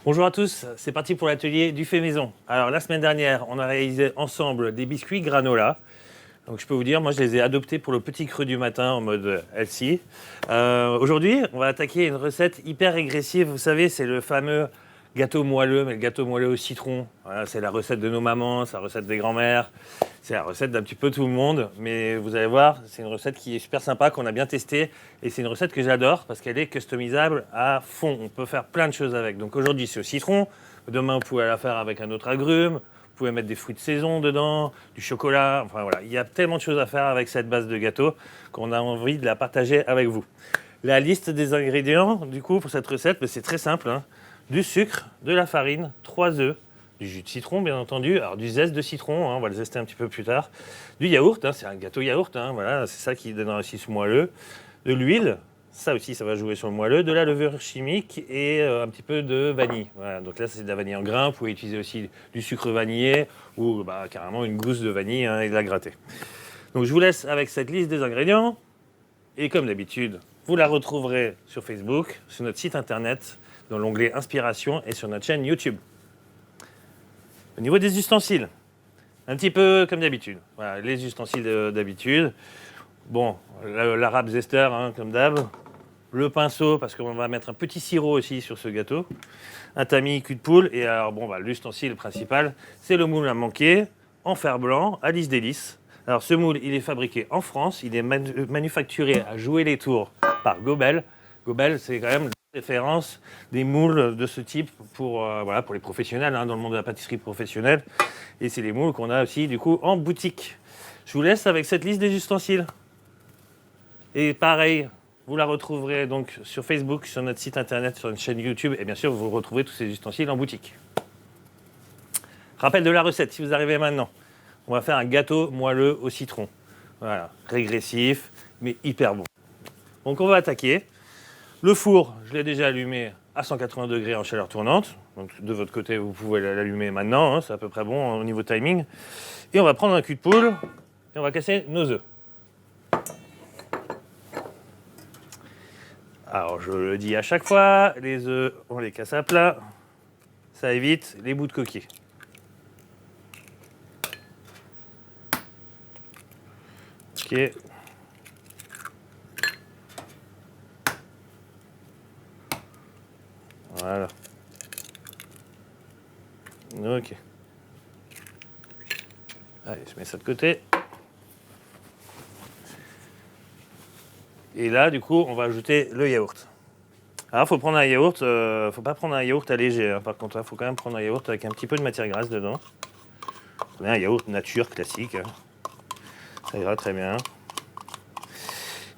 Bonjour à tous, c'est parti pour l'atelier du fait maison. Alors la semaine dernière, on a réalisé ensemble des biscuits granola. Donc je peux vous dire, moi je les ai adoptés pour le petit creux du matin en mode healthy. Aujourd'hui, on va attaquer une recette hyper régressive. Vous savez, c'est le fameux gâteau moelleux, mais le gâteau moelleux au citron. Voilà, c'est la recette de nos mamans, c'est la recette des grands-mères, c'est la recette d'un petit peu tout le monde. Mais vous allez voir, c'est une recette qui est super sympa, qu'on a bien testée. Et c'est une recette que j'adore parce qu'elle est customisable à fond. On peut faire plein de choses avec. Donc aujourd'hui, c'est au citron. Demain, vous pouvez la faire avec un autre agrume. Vous pouvez mettre des fruits de saison dedans, du chocolat. Enfin voilà, il y a tellement de choses à faire avec cette base de gâteau qu'on a envie de la partager avec vous. La liste des ingrédients, du coup, pour cette recette, c'est très simple, hein. Du sucre, de la farine, 3 œufs, du jus de citron, bien entendu, alors du zeste de citron, hein, on va le zester un petit peu plus tard, du yaourt, hein, c'est un gâteau yaourt, hein, voilà, c'est ça qui donnera aussi ce moelleux, de l'huile, ça aussi, ça va jouer sur le moelleux, de la levure chimique et un petit peu de vanille. Voilà, donc là, c'est de la vanille en grains. Vous pouvez utiliser aussi du sucre vanillé ou carrément une gousse de vanille, hein, et de la gratter. Donc je vous laisse avec cette liste des ingrédients. Et comme d'habitude, vous la retrouverez sur Facebook, sur notre site internet, dans l'onglet Inspiration et sur notre chaîne YouTube. Au niveau des ustensiles, un petit peu comme d'habitude. Voilà, les ustensiles d'habitude. Bon, l'arabe zester, hein, comme d'hab. Le pinceau, parce qu'on va mettre un petit sirop aussi sur ce gâteau. Un tamis cul de poule. Et alors, l'ustensile principal, c'est le moule à manquer, en fer blanc, à lisse délice. Alors, ce moule, il est fabriqué en France. Il est manufacturé à Jouer les Tours par Gobel. Gobel, c'est quand même la référence des moules de ce type pour les professionnels, hein, dans le monde de la pâtisserie professionnelle. Et c'est les moules qu'on a aussi, du coup, en boutique. Je vous laisse avec cette liste des ustensiles. Et pareil, vous la retrouverez donc sur Facebook, sur notre site internet, sur une chaîne YouTube, et bien sûr, vous retrouvez tous ces ustensiles en boutique. Rappel de la recette, si vous arrivez maintenant, on va faire un gâteau moelleux au citron. Voilà, régressif, mais hyper bon. Donc on va attaquer. Le four, je l'ai déjà allumé à 180 degrés en chaleur tournante. Donc de votre côté, vous pouvez l'allumer maintenant, hein, c'est à peu près bon au niveau timing. Et on va prendre un cul de poule et on va casser nos œufs. Alors, je le dis à chaque fois, les œufs, on les casse à plat. Ça évite les bouts de coquille. Ok. Voilà. Ok. Allez, je mets ça de côté. Et là, du coup, on va ajouter le yaourt. Alors, faut prendre un yaourt, faut pas prendre un yaourt allégé, hein. Par contre, il faut quand même prendre un yaourt avec un petit peu de matière grasse dedans. Prenez un yaourt nature classique, hein. Ça ira très bien.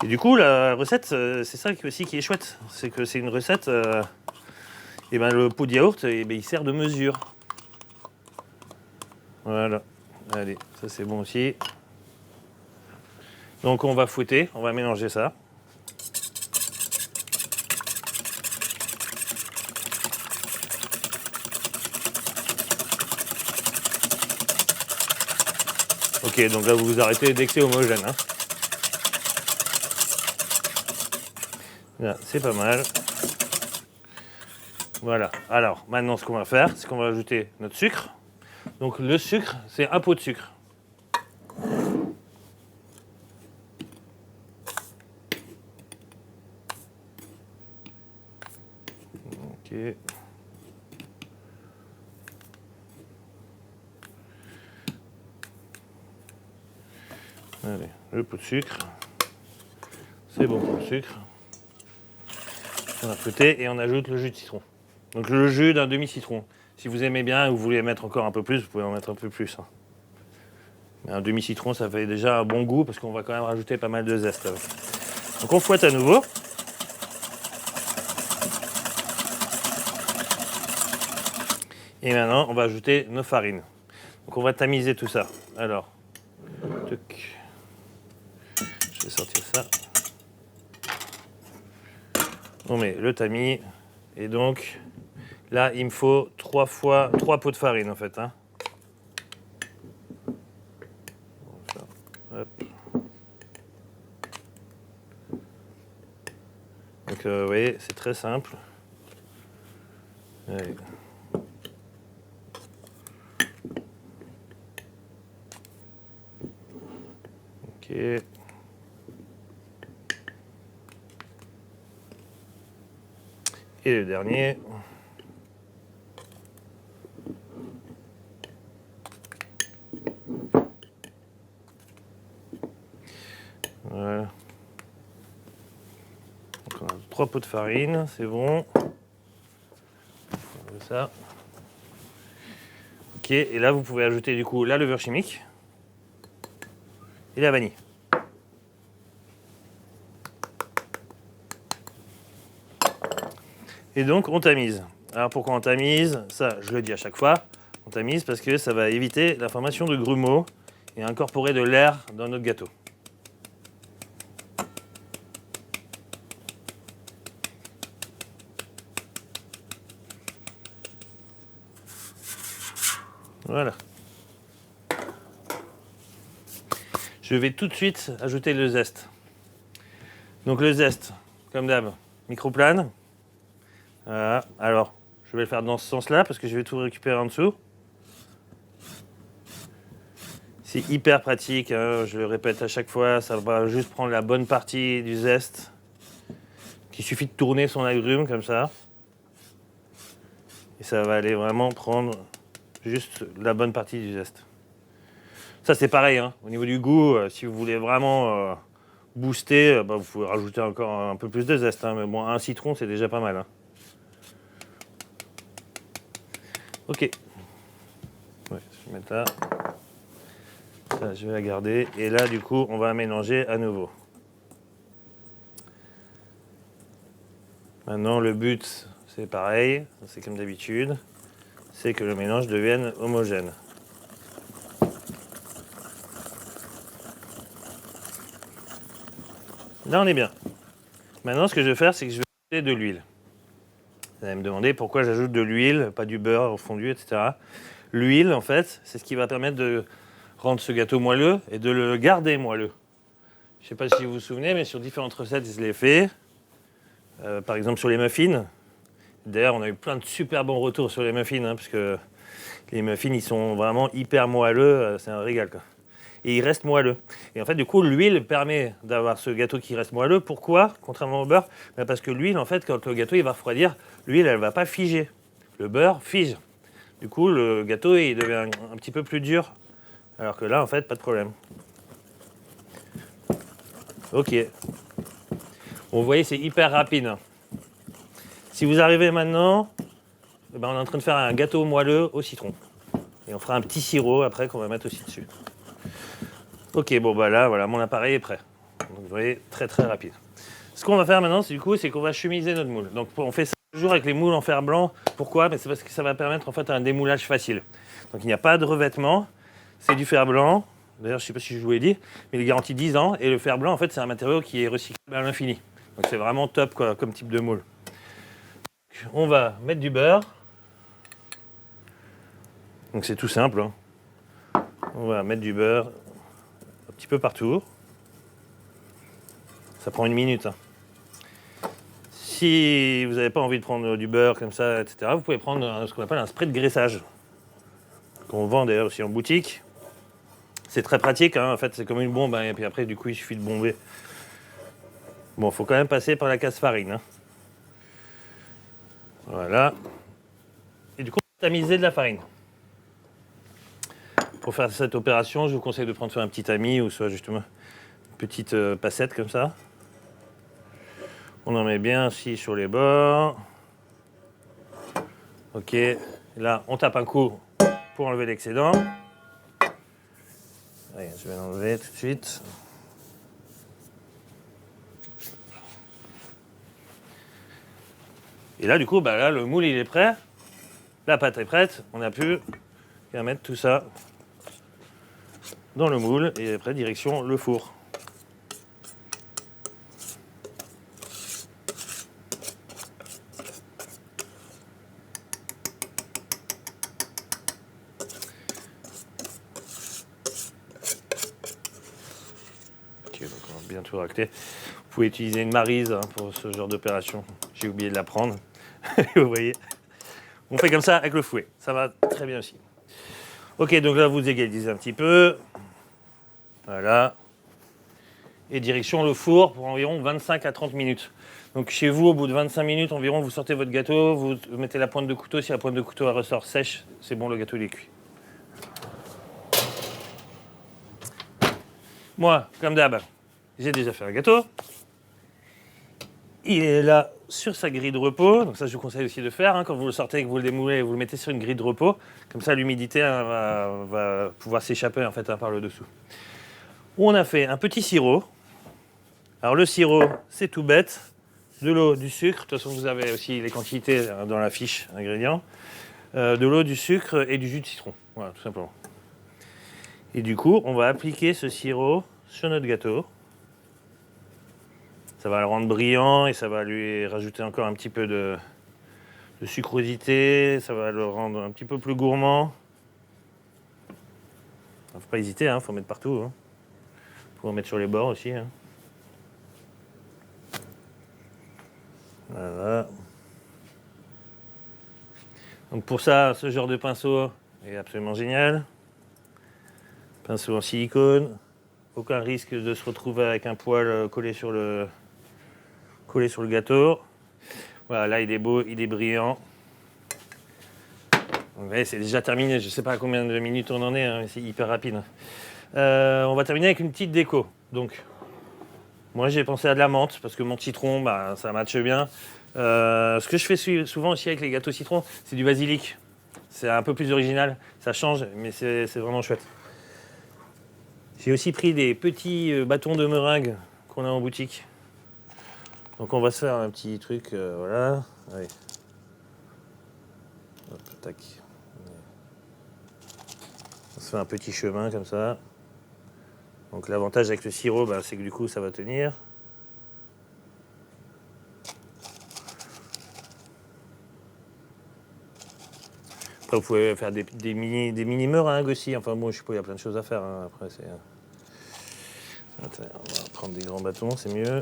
Et du coup, la recette, c'est ça aussi qui est chouette. C'est que c'est une recette, le pot de yaourt, il sert de mesure. Voilà. Allez, ça c'est bon aussi. Donc on va fouetter, on va mélanger ça. Ok, donc là vous vous arrêtez dès que c'est homogène, hein. Là, c'est pas mal. Voilà. Alors, maintenant, ce qu'on va faire, c'est qu'on va ajouter notre sucre. Donc, le sucre, c'est un pot de sucre. Ok. Allez, le pot de sucre. C'est bon pour le sucre. On a fouetté et on ajoute le jus de citron. Donc, le jus d'un demi-citron. Si vous aimez bien et vous voulez mettre encore un peu plus, vous pouvez en mettre un peu plus, hein. Mais un demi-citron, ça fait déjà un bon goût parce qu'on va quand même rajouter pas mal de zeste. Donc, on fouette à nouveau. Et maintenant, on va ajouter nos farines. Donc, on va tamiser tout ça. Alors, je vais sortir ça. On met le tamis. Et donc, là, il me faut 3 pots de farine, en fait, hein. Hop. Donc, vous voyez, c'est très simple. Allez. Ok. Et le dernier. Voilà. Donc on a 3 pots de farine, c'est bon. Ça. Ok, et là vous pouvez ajouter du coup la levure chimique et la vanille. Et donc on tamise. Alors pourquoi on tamise? Ça, je le dis à chaque fois. On tamise parce que ça va éviter la formation de grumeaux et incorporer de l'air dans notre gâteau. Voilà. Je vais tout de suite ajouter le zeste. Donc le zeste, comme d'hab, microplane. Voilà. Alors, je vais le faire dans ce sens-là parce que je vais tout récupérer en dessous. C'est hyper pratique, hein, je le répète à chaque fois, ça va juste prendre la bonne partie du zeste. Il suffit de tourner son agrume comme ça. Et ça va aller vraiment prendre juste la bonne partie du zeste. Ça c'est pareil, hein, au niveau du goût, si vous voulez vraiment booster, vous pouvez rajouter encore un peu plus de zeste. Hein, mais bon, un citron c'est déjà pas mal. Hein. Ok. Ouais, je vais mettre là. Ça, je vais la garder. Et là, du coup, on va mélanger à nouveau. Maintenant, le but, c'est pareil. C'est comme d'habitude. C'est que le mélange devienne homogène. Là, on est bien. Maintenant, ce que je vais faire, c'est que je vais ajouter de l'huile. Vous allez me demander pourquoi j'ajoute de l'huile, pas du beurre au fondu, etc. L'huile, en fait, c'est ce qui va permettre de rendre ce gâteau moelleux et de le garder moelleux. Je ne sais pas si vous vous souvenez, mais sur différentes recettes, je l'ai fait. Par exemple, sur les muffins. D'ailleurs, on a eu plein de super bons retours sur les muffins, hein, parce que les muffins, ils sont vraiment hyper moelleux. C'est un régal, quoi. Et ils restent moelleux. Et en fait, du coup, l'huile permet d'avoir ce gâteau qui reste moelleux. Pourquoi? Contrairement au beurre, parce que l'huile, en fait, quand le gâteau il va refroidir, l'huile, elle ne va pas figer. Le beurre fige. Du coup, le gâteau, il devient un petit peu plus dur. Alors que là, en fait, pas de problème. Ok. Bon, vous voyez, c'est hyper rapide. Si vous arrivez maintenant, on est en train de faire un gâteau moelleux au citron. Et on fera un petit sirop après qu'on va mettre aussi dessus. Ok, bon bah là, voilà, mon appareil est prêt. Donc vous voyez, très très rapide. Ce qu'on va faire maintenant, c'est qu'on va chemiser notre moule. Donc on fait ça toujours avec les moules en fer blanc. Pourquoi? C'est parce que ça va permettre en fait un démoulage facile. Donc il n'y a pas de revêtement, c'est du fer blanc. D'ailleurs, je ne sais pas si je vous l'ai dit, mais il est garanti 10 ans. Et le fer blanc, en fait, c'est un matériau qui est recyclable à l'infini. Donc c'est vraiment top quoi, comme type de moule. On va mettre du beurre. Donc c'est tout simple. Hein. On va mettre du beurre un petit peu partout. Ça prend 1 minute. Hein. Si vous n'avez pas envie de prendre du beurre comme ça, etc., vous pouvez prendre ce qu'on appelle un spray de graissage. Qu'on vend d'ailleurs aussi en boutique. C'est très pratique, hein. En fait, c'est comme une bombe. Hein, et puis après, du coup, il suffit de bomber. Bon, il faut quand même passer par la casse farine. Hein. Voilà. Et du coup, on va tamiser de la farine. Pour faire cette opération, je vous conseille de prendre soit un petit tamis ou soit justement une petite passette comme ça. On en met bien aussi sur les bords. Ok, là on tape un coup pour enlever l'excédent. Allez, je vais l'enlever tout de suite. Et là du coup, là le moule il est prêt. La pâte est prête. On n'a plus qu'à mettre tout ça dans le moule et après direction le four. Ok, donc on va bien tout racler. Vous pouvez utiliser une maryse hein, pour ce genre d'opération. J'ai oublié de la prendre. Vous voyez. On fait comme ça avec le fouet. Ça va très bien aussi. Ok, donc là, vous égalisez un petit peu. Voilà. Et direction le four pour environ 25 à 30 minutes. Donc chez vous, au bout de 25 minutes environ, vous sortez votre gâteau, vous mettez la pointe de couteau. Si la pointe de couteau elle ressort sèche, c'est bon, le gâteau il est cuit. Moi, comme d'hab, j'ai déjà fait un gâteau. Il est là sur sa grille de repos. Donc ça, je vous conseille aussi de faire. Quand vous le sortez et que vous le démoulez, vous le mettez sur une grille de repos. Comme ça, l'humidité va pouvoir s'échapper en fait, par le dessous. On a fait un petit sirop. Alors le sirop, c'est tout bête. De l'eau, du sucre. De toute façon, vous avez aussi les quantités dans la fiche ingrédients. De l'eau, du sucre et du jus de citron. Voilà, tout simplement. Et du coup, on va appliquer ce sirop sur notre gâteau. Ça va le rendre brillant et ça va lui rajouter encore un petit peu de sucrosité. Ça va le rendre un petit peu plus gourmand. Faut pas hésiter, faut mettre partout. Faut en mettre sur les bords aussi. Voilà. Donc pour ça, ce genre de pinceau est absolument génial. Pinceau en silicone. Aucun risque de se retrouver avec un poil collé sur le gâteau. Voilà, là il est beau, il est brillant. Vous voyez, c'est déjà terminé. Je ne sais pas à combien de minutes on en est, mais c'est hyper rapide. On va terminer avec une petite déco. Donc, moi j'ai pensé à de la menthe parce que mon citron, ça matche bien. Ce que je fais souvent aussi avec les gâteaux citron, c'est du basilic. C'est un peu plus original, ça change, mais c'est vraiment chouette. J'ai aussi pris des petits bâtons de meringue qu'on a en boutique. Donc on va se faire un petit truc, voilà. Allez. Hop, tac. On se fait un petit chemin comme ça. Donc l'avantage avec le sirop, c'est que du coup ça va tenir. Après vous pouvez faire des mini meringues aussi. Enfin bon, je sais pas, il y a plein de choses à faire. Après c'est. Attends, on va prendre des grands bâtons, c'est mieux.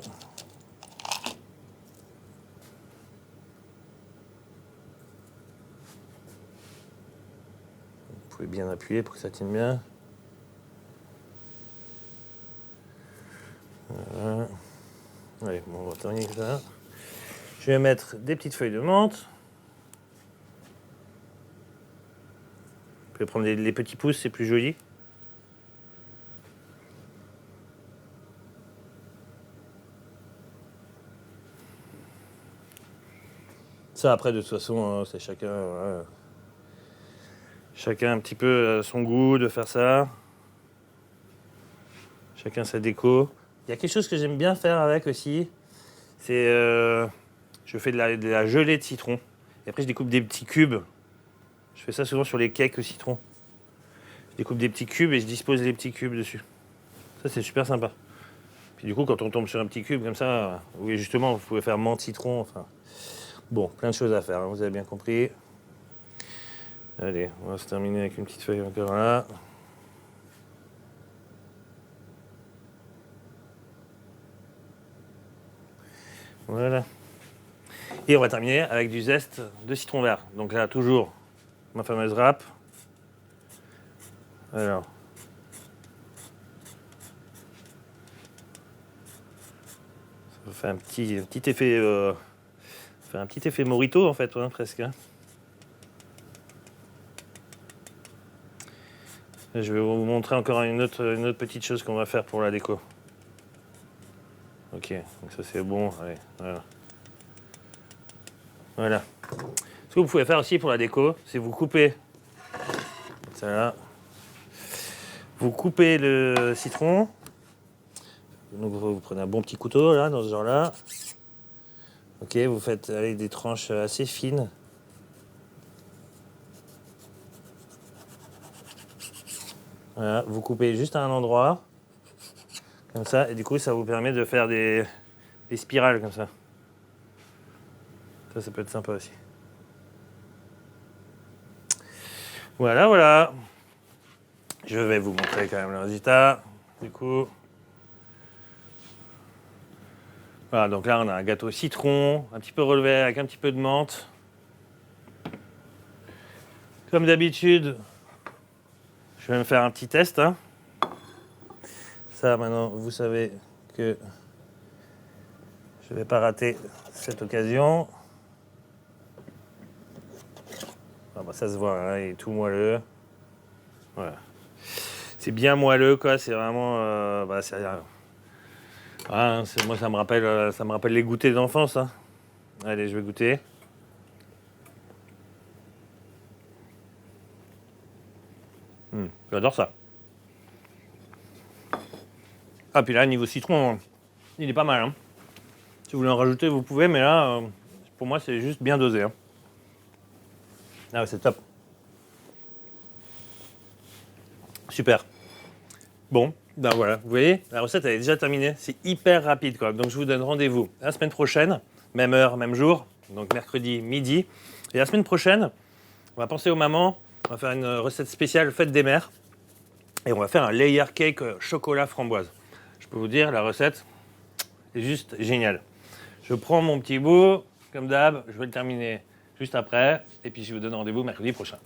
Vous pouvez bien appuyer pour que ça tienne bien. Voilà. Allez, bon, on va terminer comme ça. Je vais mettre des petites feuilles de menthe. Vous pouvez prendre les petits pouces, c'est plus joli. Ça, après, de toute façon, c'est chacun. Voilà. Chacun un petit peu son goût de faire ça. Chacun sa déco. Il y a quelque chose que j'aime bien faire avec aussi. C'est. Je fais de la gelée de citron. Et après, je découpe des petits cubes. Je fais ça souvent sur les cakes au citron. Je découpe des petits cubes et je dispose les petits cubes dessus. Ça, c'est super sympa. Puis du coup, quand on tombe sur un petit cube comme ça, oui, justement, vous pouvez faire menthe citron. Enfin, bon, plein de choses à faire, vous avez bien compris. Allez, on va se terminer avec une petite feuille encore là. Voilà. Et on va terminer avec du zeste de citron vert. Donc là, toujours ma fameuse râpe. Alors. Ça fait un petit effet. Fait un petit effet Morito en fait, presque. Et je vais vous montrer encore une autre petite chose qu'on va faire pour la déco. Ok, donc ça c'est bon. Allez, voilà. Voilà. Ce que vous pouvez faire aussi pour la déco, c'est vous couper. Ça là. Vous coupez le citron. Donc vous prenez un bon petit couteau là, dans ce genre-là. Ok, vous faites avec des tranches assez fines. Voilà, vous coupez juste à un endroit, comme ça, et du coup ça vous permet de faire des spirales comme ça. Ça peut être sympa aussi. Voilà, voilà. Je vais vous montrer quand même le résultat. Du coup, voilà, donc là on a un gâteau citron, un petit peu relevé avec un petit peu de menthe. Comme d'habitude, je vais me faire un petit test. Hein. Ça, maintenant, vous savez que je ne vais pas rater cette occasion. Ah bah, ça se voit, hein, il est tout moelleux. Voilà. C'est bien moelleux, quoi. C'est vraiment... moi, ça me rappelle les goûters d'enfance. Hein. Allez, je vais goûter. J'adore ça. Ah, puis là, niveau citron, il est pas mal. Hein. Si vous voulez en rajouter, vous pouvez, mais là, pour moi, c'est juste bien dosé. Hein. Ah ouais, c'est top. Super. Bon, ben voilà, vous voyez, la recette elle est déjà terminée, c'est hyper rapide quoi. Donc je vous donne rendez-vous la semaine prochaine, même heure, même jour, donc mercredi midi. Et la semaine prochaine, on va penser aux mamans, on va faire une recette spéciale fête des mères et on va faire un layer cake chocolat framboise. Je peux vous dire, la recette est juste géniale. Je prends mon petit bout, comme d'hab, je vais le terminer juste après et puis je vous donne rendez-vous mercredi prochain.